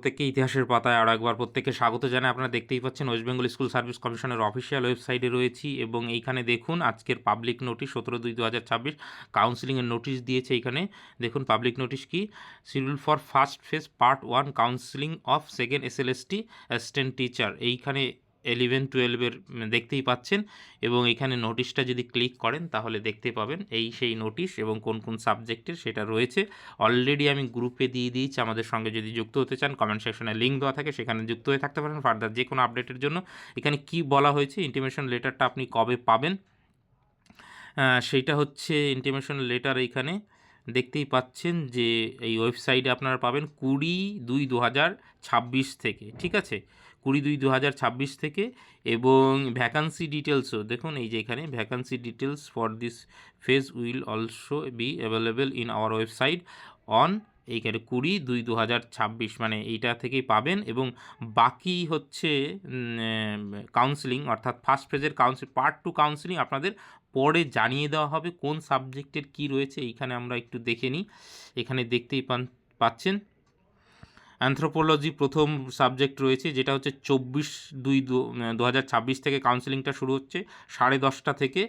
প্রত্যেককে ইতিহাসের পাতায় আরও একবার প্রত্যেককে স্বাগত জানাই। আপনারা দেখতেই পাচ্ছেন ওয়েস্ট বেঙ্গল স্কুল সার্ভিস কমিশনের অফিসিয়াল ওয়েবসাইটে রয়েছি এবং এইখানে দেখুন আজকের পাবলিক নোটিশ 17/2/2026 কাউন্সিলিংয়ের নোটিশ দিয়েছে। এইখানে দেখুন পাবলিক নোটিশ কি, schedule for first phase part 1 counselling of second SLST assistant teacher. এইখানে 11-12 দেখতেই পাচ্ছেন এবং এখানে নোটিশটা যদি ক্লিক করেন তাহলে দেখতে পাবেন এই সেই নোটিশ এবং কোন কোন সাবজেক্টের সেটা রয়েছে। অলরেডি আমি গ্রুপে দিয়ে দিয়েছি, আমাদের সঙ্গে যদি যুক্ত হতে চান কমেন্ট সেকশনে লিঙ্ক দেওয়া থাকে, সেখানে যুক্ত হয়ে থাকতে পারেন ফার্দার যে কোনো আপডেটের জন্য। এখানে কি বলা হয়েছে, ইন্টিমেশন লেটারটা আপনি কবে পাবেন সেইটা হচ্ছে ইন্টিমেশন লেটার এইখানে দেখতেই পাচ্ছেন যে এই ওয়েবসাইটে আপনারা পাবেন 20/2/2026 থেকে, ঠিক আছে, 20/2/2026 থেকে। এবং ভ্যাকান্সি ডিটেলসও দেখুন, এই যে এখানে vacancy details for this phase will also be available in our website on এইখানে 20/2/2026 মানে এইটা থেকেই পাবেন। এবং বাকি হচ্ছে কাউন্সিলিং অর্থাৎ ফার্স্ট ফেজের পার্ট 2 কাউন্সিলিং আপনাদের পরে জানিয়ে দেওয়া হবে কোন সাবজেক্টের কি রয়েছে। এইখানে আমরা একটু দেখে নিই, এখানে দেখতেই পাচ্ছেন অ্যানথ্রোপোলজি প্রথম সাবজেক্ট রয়েছে, যেটা হচ্ছে 24/2/2026 থেকে কাউন্সিলিংটা শুরু হচ্ছে 10:30 থেকে।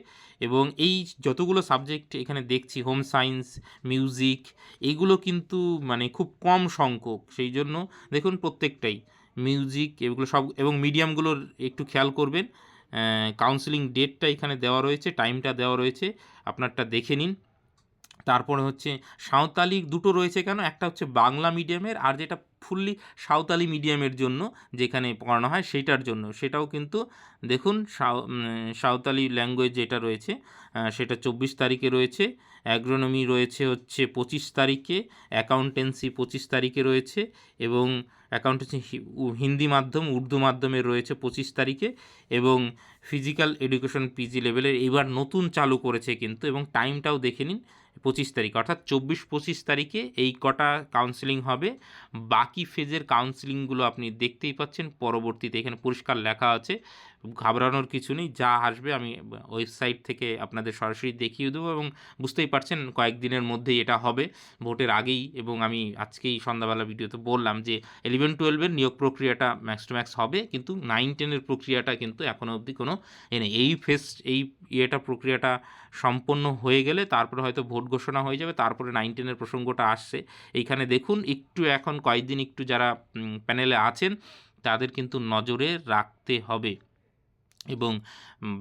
এবং এই যতগুলো সাবজেক্ট এখানে দেখছি, হোম সায়েন্স, মিউজিক, এইগুলো কিন্তু মানে খুব কম সংখ্যক, সেই জন্য দেখুন প্রত্যেকটাই মিউজিক এগুলো সব, এবং মিডিয়ামগুলোর একটু খেয়াল করবেন। কাউন্সিলিং ডেটটা এখানে দেওয়া রয়েছে, টাইমটা দেওয়া রয়েছে, আপনারটা দেখে নিন। তারপরে হচ্ছে সাঁওতালি দুটো রয়েছে, কেন একটা হচ্ছে বাংলা মিডিয়ামের আর যেটা ফুললি সাঁওতালি মিডিয়ামের জন্য যেখানে পড়ানো হয় সেইটার জন্য, সেটাও কিন্তু দেখুন সাঁওতালি ল্যাঙ্গুয়েজ যেটা রয়েছে সেটা 24 তারিখে রয়েছে। অ্যাগ্রোনমি রয়েছে হচ্ছে 25 তারিখে, অ্যাকাউন্টেন্সি 25 তারিখে রয়েছে, এবং অ্যাকাউন্টেন্সি হিন্দি মাধ্যম উর্দু মাধ্যমের রয়েছে 25 তারিখে, এবং ফিজিক্যাল এডুকেশন পিজি লেভেলের এবার নতুন চালু করেছে কিন্তু, এবং টাইমটাও দেখে নিন 25 তারিখ, অর্থাৎ 24-25 তারিখে এই কটা কাউন্সিলিং হবে। বাকি ফেজের কাউন্সিলিংগুলো আপনি দেখতেই পাচ্ছেন পরবর্তীতে, এখানে পরিষ্কার লেখা আছে, ঘাবড়ানোর কিছু নেই, যা আসবে আমি ওয়েবসাইট থেকে আপনাদের সরাসরি দেখিয়ে দেবো। এবং বুঝতেই পারছেন কয়েকদিনের মধ্যেই এটা হবে, ভোটের আগেই। এবং আমি আজকেই সন্ধ্যাবেলা ভিডিওতে বললাম যে 11-12 নিয়োগ প্রক্রিয়াটা ম্যাক্স টু ম্যাক্স হবে, কিন্তু 9-10 প্রক্রিয়াটা কিন্তু এখনও অবধি কোনো নেই। এই প্রক্রিয়াটা সম্পন্ন হয়ে গেলে তারপরে হয়তো ভোট ঘোষণা হয়ে যাবে, তারপরে 9-10 প্রসঙ্গটা আসছে। এইখানে দেখুন একটু এখন কয়েকদিন একটু যারা প্যানেলে আছেন তাদের কিন্তু নজরে রাখতে হবে। এবং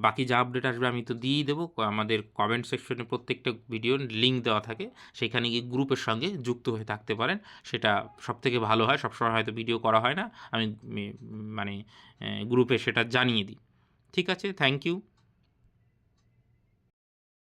বাকি যা আপডেট আসবে আমি তো দিয়েই দেবো, আমাদের কমেন্ট সেকশনে প্রত্যেকটা ভিডিওর লিঙ্ক দেওয়া থাকে, সেখানে গিয়ে গ্রুপের সঙ্গে যুক্ত হয়ে থাকতে পারেন, সেটা সবথেকে ভালো হয়। সবসময় হয়তো ভিডিও করা হয় না, আমি মানে গ্রুপে সেটা জানিয়ে দিই। ঠিক আছে, থ্যাংক ইউ।